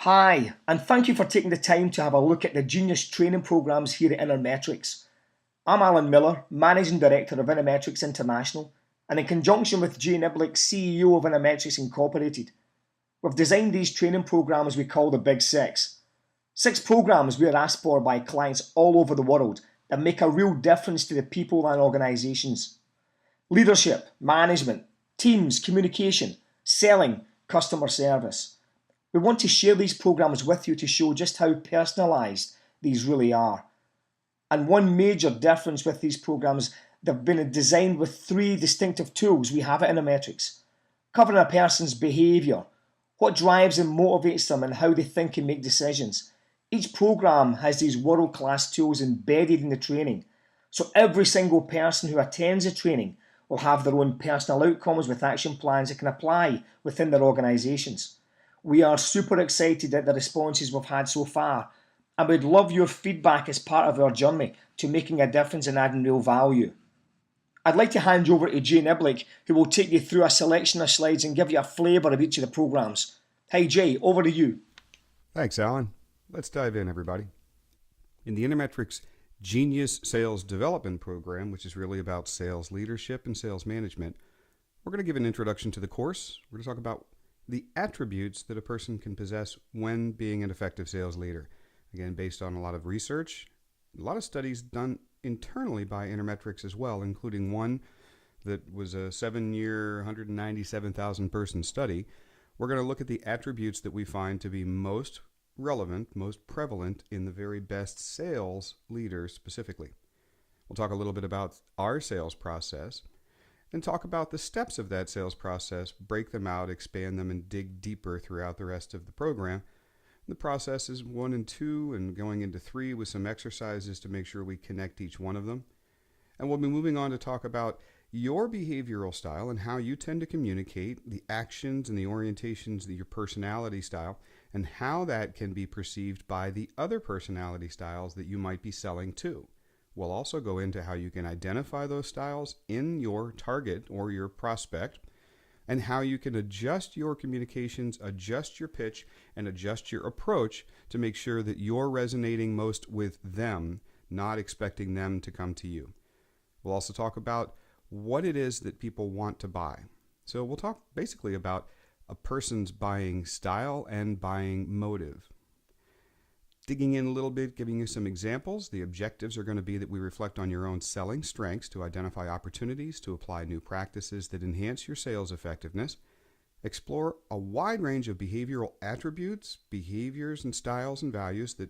Hi, and thank you for taking the time to have a look at the Genius training programs here at Intermetrics. I'm Alan Miller, Managing Director of Intermetrics International, and in conjunction with Jay Niblick, CEO of Intermetrics Incorporated, we've designed these training programs we call the Big Six. 6 programs we are asked for by clients all over the world that make a real difference to the people and organizations. Leadership, management, teams, communication, selling, customer service. We want to share these programs with you to show just how personalised these really are. And one major difference with these programs, they've been designed with 3 distinctive tools we have at Intermetrics, covering a person's behaviour, what drives and motivates them, and how they think and make decisions. Each program has these world-class tools embedded in the training, so every single person who attends the training will have their own personal outcomes with action plans they can apply within their organisations. We are super excited at the responses we've had so far, and we'd love your feedback as part of our journey to making a difference and adding real value. I'd like to hand you over to Jay Niblick, who will take you through a selection of slides and give you a flavour of each of the programs. Hey Jay, over to you. Thanks, Alan. Let's dive in, everybody. In the Intermetrics Genius Sales Development Program, which is really about sales leadership and sales management, we're going to give an introduction to the course. We're going to talk about the attributes that a person can possess when being an effective sales leader. Again, based on a lot of research, a lot of studies done internally by Intermetrics as well, including one that was a 7-year, 197,000 person study. We're going to look at the attributes that we find to be most relevant, most prevalent in the very best sales leaders specifically. We'll talk a little bit about our sales process and talk about the steps of that sales process, break them out, expand them, and dig deeper throughout the rest of the program. The process is 1 and 2 and going into 3 with some exercises to make sure we connect each one of them. And we'll be moving on to talk about your behavioral style and how you tend to communicate, the actions and the orientations, your personality style, and how that can be perceived by the other personality styles that you might be selling to. We'll also go into how you can identify those styles in your target or your prospect, and how you can adjust your communications, adjust your pitch, and adjust your approach to make sure that you're resonating most with them, not expecting them to come to you. We'll also talk about what it is that people want to buy. So we'll talk basically about a person's buying style and buying motive. Digging in a little bit, giving you some examples. The objectives are going to be that we reflect on your own selling strengths to identify opportunities to apply new practices that enhance your sales effectiveness. Explore a wide range of behavioral attributes, behaviors, and styles and values that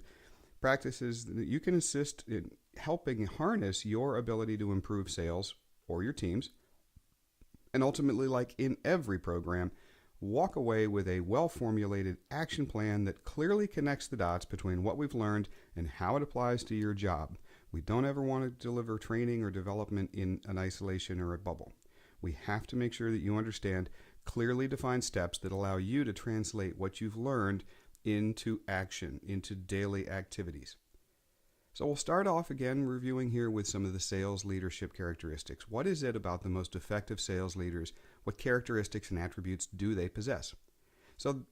practices that you can assist in helping harness your ability to improve sales for your teams. And ultimately, like in every program, walk away with a well-formulated action plan that clearly connects the dots between what we've learned and how it applies to your job. We don't ever want to deliver training or development in an isolation or a bubble. We have to make sure that you understand clearly defined steps that allow you to translate what you've learned into action, into daily activities. So we'll start off again reviewing here with some of the sales leadership characteristics. What is it about the most effective sales leaders? What characteristics and attributes do they possess? So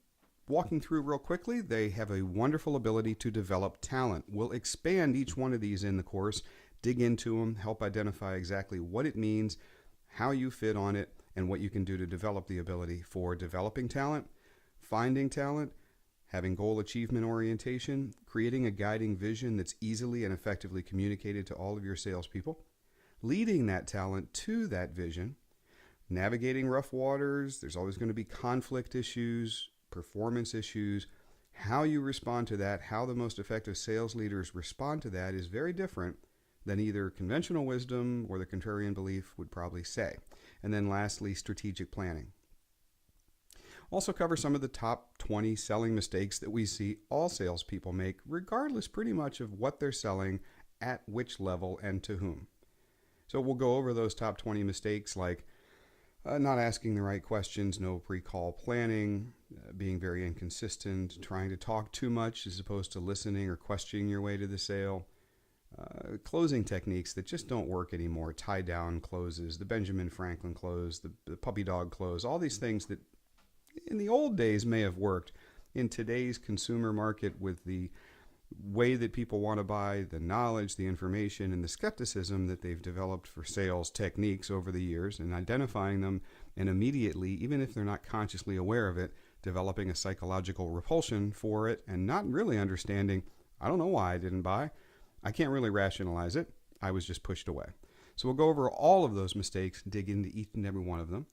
walking through real quickly, they have a wonderful ability to develop talent. We'll expand each one of these in the course, dig into them, help identify exactly what it means, how you fit on it, and what you can do to develop the ability for developing talent, finding talent, having goal achievement orientation, creating a guiding vision that's easily and effectively communicated to all of your salespeople, leading that talent to that vision, navigating rough waters. There's always going to be conflict issues, performance issues. How you respond to that, how the most effective sales leaders respond to that is very different than either conventional wisdom or the contrarian belief would probably say. And then lastly, strategic planning. Also cover some of the top 20 selling mistakes that we see all salespeople make, regardless pretty much of what they're selling, at which level, and to whom. So we'll go over those top 20 mistakes like not asking the right questions, no pre-call planning, being very inconsistent, trying to talk too much as opposed to listening or questioning your way to the sale, closing techniques that just don't work anymore, tie-down closes, the Benjamin Franklin close, the puppy dog close, all these things that in the old days may have worked, in today's consumer market with the way that people want to buy, the knowledge, the information, and the skepticism that they've developed for sales techniques over the years, and identifying them and immediately, even if they're not consciously aware of it, developing a psychological repulsion for it and not really understanding, I don't know why I didn't buy. I can't really rationalize it. I was just pushed away. So we'll go over all of those mistakes, dig into each and every one of them,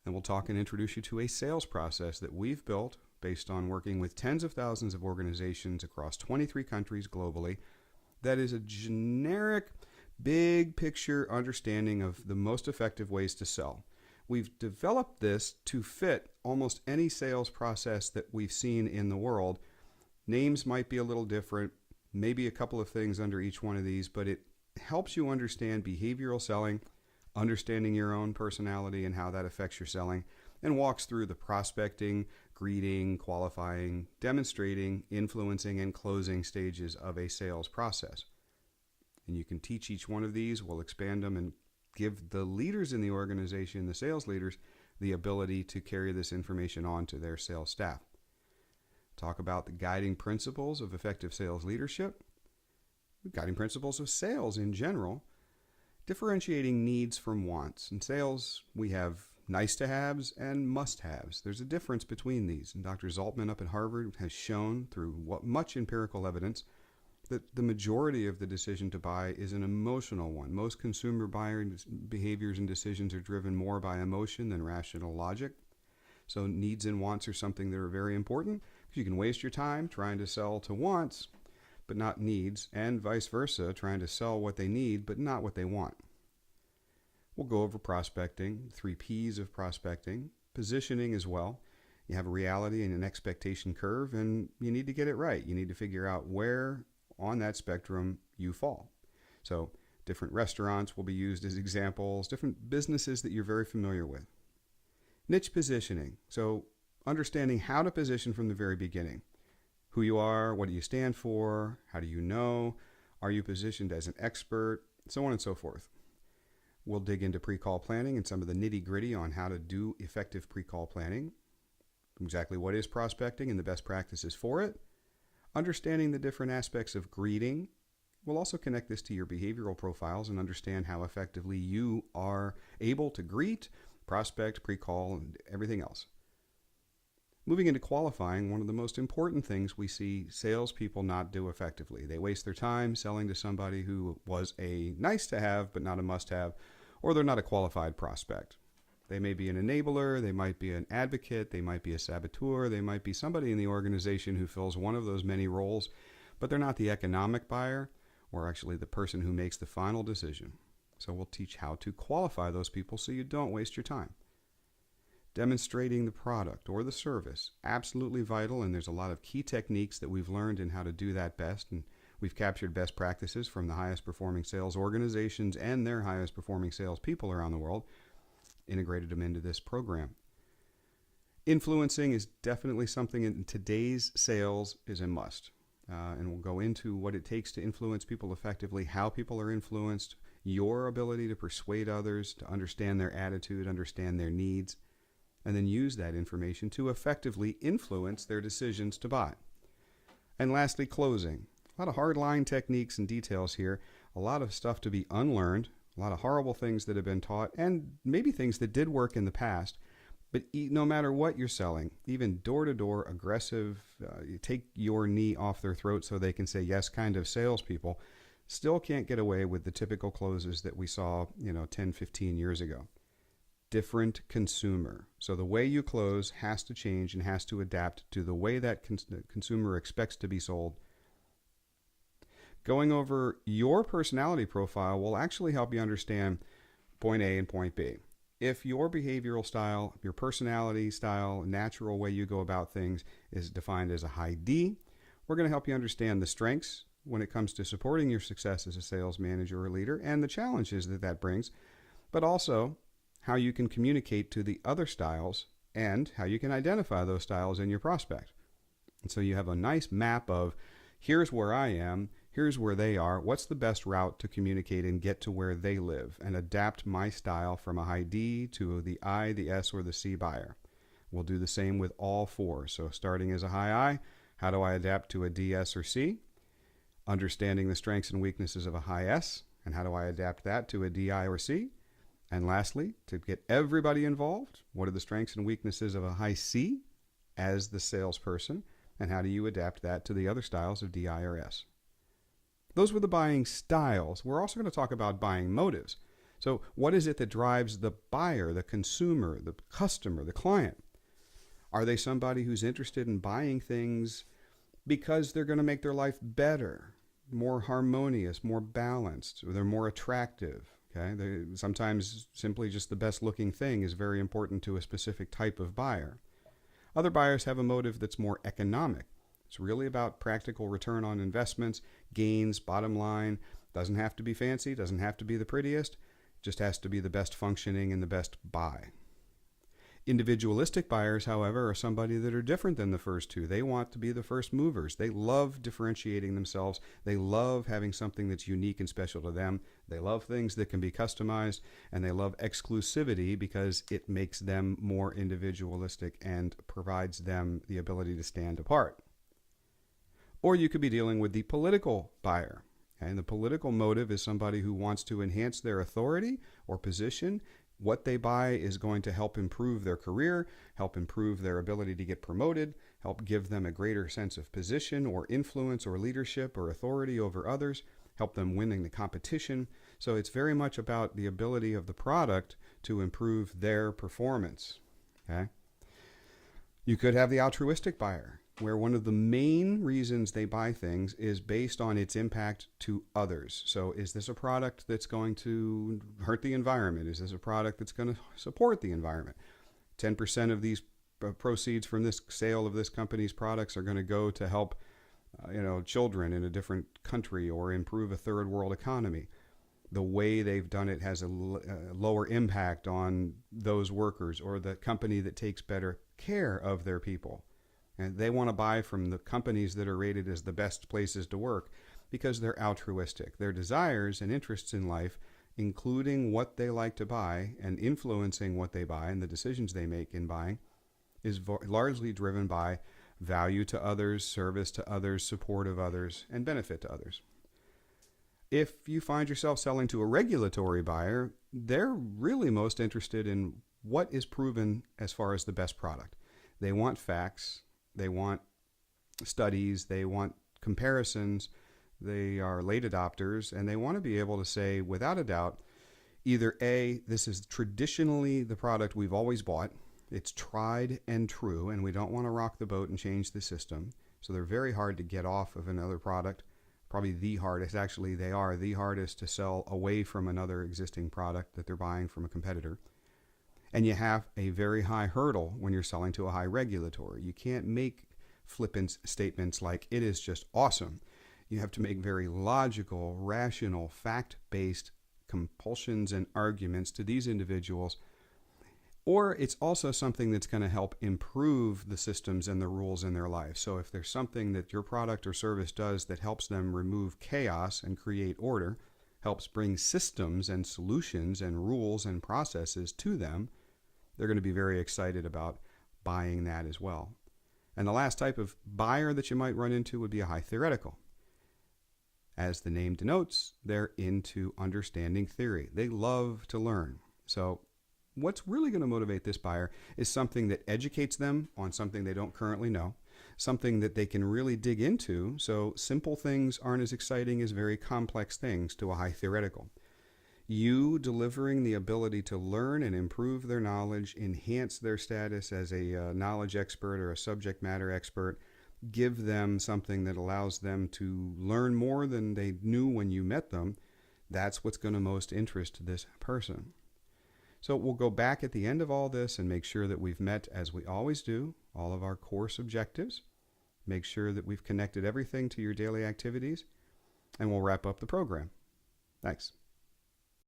and we'll talk and introduce you to a sales process that we've built based on working with tens of thousands of organizations across 23 countries globally. That is a generic, big picture understanding of the most effective ways to sell. We've developed this to fit almost any sales process that we've seen in the world. Names might be a little different, maybe a couple of things under each one of these, but it helps you understand behavioral selling, understanding your own personality and how that affects your selling, and walks through the prospecting, greeting, qualifying, demonstrating, influencing, and closing stages of a sales process. And you can teach each one of these. We'll expand them and give the leaders in the organization, the sales leaders, the ability to carry this information on to their sales staff. Talk about the guiding principles of effective sales leadership, guiding principles of sales in general, differentiating needs from wants. In sales, we have nice to haves and must haves. There's a difference between these. And Dr. Zaltman up at Harvard has shown through much empirical evidence that the majority of the decision to buy is an emotional one. Most consumer buyer behaviors and decisions are driven more by emotion than rational logic. So needs and wants are something that are very important, because you can waste your time trying to sell to wants but not needs, and vice versa, trying to sell what they need but not what they want. We'll go over prospecting, 3 P's of prospecting, positioning as well. You have a reality and an expectation curve, and you need to get it right. You need to figure out where on that spectrum you fall. So different restaurants will be used as examples, different businesses that you're very familiar with. Niche positioning, so understanding how to position from the very beginning. Who you are, what do you stand for, how do you know, are you positioned as an expert, so on and so forth. We'll dig into pre-call planning and some of the nitty-gritty on how to do effective pre-call planning, exactly what is prospecting and the best practices for it, understanding the different aspects of greeting. We'll also connect this to your behavioral profiles and understand how effectively you are able to greet, prospect, pre-call, and everything else. Moving into qualifying, one of the most important things we see salespeople not do effectively. They waste their time selling to somebody who was a nice to have but not a must have, or they're not a qualified prospect. They may be an enabler, they might be an advocate, they might be a saboteur, they might be somebody in the organization who fills one of those many roles, but they're not the economic buyer or actually the person who makes the final decision. So we'll teach how to qualify those people so you don't waste your time. Demonstrating the product or the service, absolutely vital, and there's a lot of key techniques that we've learned in how to do that best, and we've captured best practices from the highest performing sales organizations and their highest performing sales people around the world, integrated them into this program. Influencing is definitely something in today's sales is a must, and we'll go into what it takes to influence people effectively, how people are influenced, your ability to persuade others, to understand their attitude, understand their needs, and then use that information to effectively influence their decisions to buy. And lastly, closing. A lot of hard-line techniques and details here, a lot of stuff to be unlearned, a lot of horrible things that have been taught, and maybe things that did work in the past. But no matter what you're selling, even door-to-door, aggressive, you take your knee off their throat so they can say yes kind of salespeople, still can't get away with the typical closes that we saw 10, 15 years ago. Different consumer. So the way you close has to change and has to adapt to the way that consumer expects to be sold. Going over your personality profile will actually help you understand point A and point B. If your behavioral style, your personality style, natural way you go about things is defined as a high D, we're going to help you understand the strengths when it comes to supporting your success as a sales manager or leader and the challenges that brings, but also how you can communicate to the other styles and how you can identify those styles in your prospect. And so you have a nice map of here's where I am, here's where they are, what's the best route to communicate and get to where they live and adapt my style from a high D to the I, the S, or the C buyer. We'll do the same with all four. So starting as a high I, how do I adapt to a D, S, or C? Understanding the strengths and weaknesses of a high S, and how do I adapt that to a D, I, or C? And lastly, to get everybody involved, what are the strengths and weaknesses of a high C as the salesperson, and how do you adapt that to the other styles of D, I, or S? Those were the buying styles. We're also going to talk about buying motives. So what is it that drives the buyer, the consumer, the customer, the client? Are they somebody who's interested in buying things because they're going to make their life better, more harmonious, more balanced, or they're more attractive? Okay? Sometimes simply just the best looking thing is very important to a specific type of buyer. Other buyers have a motive that's more economic. It's really about practical return on investments, gains, bottom line. Doesn't have to be fancy, doesn't have to be the prettiest, just has to be the best functioning and the best buy. Individualistic buyers, however, are somebody that are different than the first two. They want to be the first movers. They love differentiating themselves. They love having something that's unique and special to them. They love things that can be customized, and they love exclusivity because it makes them more individualistic and provides them the ability to stand apart. Or you could be dealing with the political buyer. And the political motive is somebody who wants to enhance their authority or position. What they buy is going to help improve their career, help improve their ability to get promoted, help give them a greater sense of position or influence or leadership or authority over others, help them win in the competition. So it's very much about the ability of the product to improve their performance. Okay? You could have the altruistic buyer, where one of the main reasons they buy things is based on its impact to others. So is this a product that's going to hurt the environment? Is this a product that's going to support the environment? 10% of these proceeds from this sale of this company's products are going to go to help children in a different country or improve a third world economy. The way they've done it has a lower impact on those workers or the company that takes better care of their people. And they want to buy from the companies that are rated as the best places to work because they're altruistic. Their desires and interests in life, including what they like to buy and influencing what they buy and the decisions they make in buying, is largely driven by value to others, service to others, support of others, and benefit to others. If you find yourself selling to a regulatory buyer, they're really most interested in what is proven as far as the best product. They want facts. They want studies, they want comparisons, they are late adopters, and they want to be able to say, without a doubt, either A, this is traditionally the product we've always bought, it's tried and true, and we don't want to rock the boat and change the system. So they're very hard to get off of another product, probably the hardest. Actually, they are the hardest to sell away from another existing product that they're buying from a competitor. And you have a very high hurdle when you're selling to a high regulatory. You can't make flippant statements like, it is just awesome. You have to make very logical, rational, fact-based compulsions and arguments to these individuals. Or it's also something that's going to help improve the systems and the rules in their life. So if there's something that your product or service does that helps them remove chaos and create order, helps bring systems and solutions and rules and processes to them, they're going to be very excited about buying that as well. And the last type of buyer that you might run into would be a high theoretical. As the name denotes, they're into understanding theory. They love to learn. So what's really going to motivate this buyer is something that educates them on something they don't currently know, something that they can really dig into. So simple things aren't as exciting as very complex things to a high theoretical. You delivering the ability to learn and improve their knowledge, enhance their status as a knowledge expert or a subject matter expert, give them something that allows them to learn more than they knew when you met them, that's what's going to most interest this person. So we'll go back at the end of all this and make sure that we've met, as we always do, all of our course objectives. Make sure that we've connected everything to your daily activities, and we'll wrap up the program. Thanks.